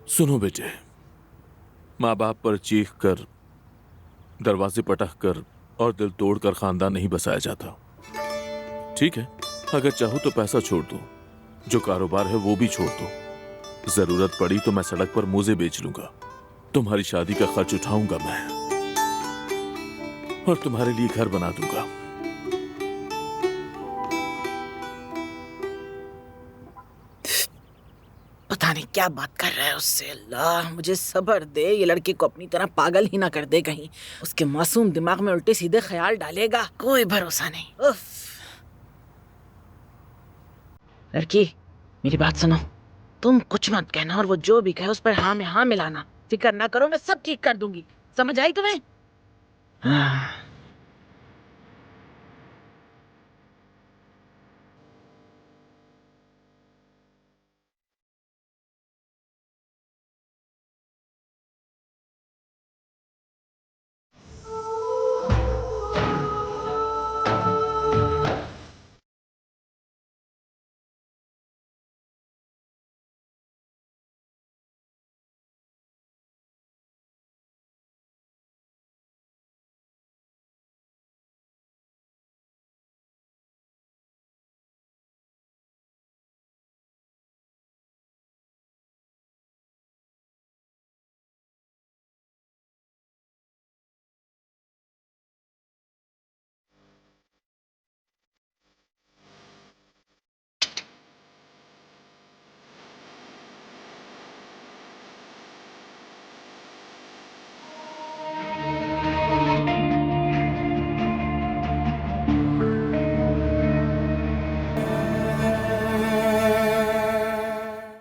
सुनो बेटे, माँ बाप पर चीख कर, दरवाजे पटक कर और दिल तोड़कर खानदान नहीं बसाया जाता। ठीक है, अगर चाहूं तो पैसा छोड़ दो, जो कारोबार है वो भी छोड़ दो। जरूरत पड़ी तो मैं सड़क पर मोजे बेच लूंगा। तुम्हारी शादी का खर्च उठाऊंगा मैं, और तुम्हारे लिए घर बना दूंगा। पता नहीं क्या बात कर रहा है उससे। अल्लाह मुझे सब्र दे, ये लड़की को अपनी तरह पागल ही ना कर दे कहीं। उसके मासूम दिमाग में उल्टे सीधे ख्याल डालेगा, कोई भरोसा नहीं। उफ। लड़की, मेरी बात सुनो। तुम कुछ मत कहना, और वो जो भी कहे उस पर हाँ में हाँ मिलाना। फिक्र ना करो, मैं सब ठीक कर दूंगी। समझ आई तुम्हें? हाँ।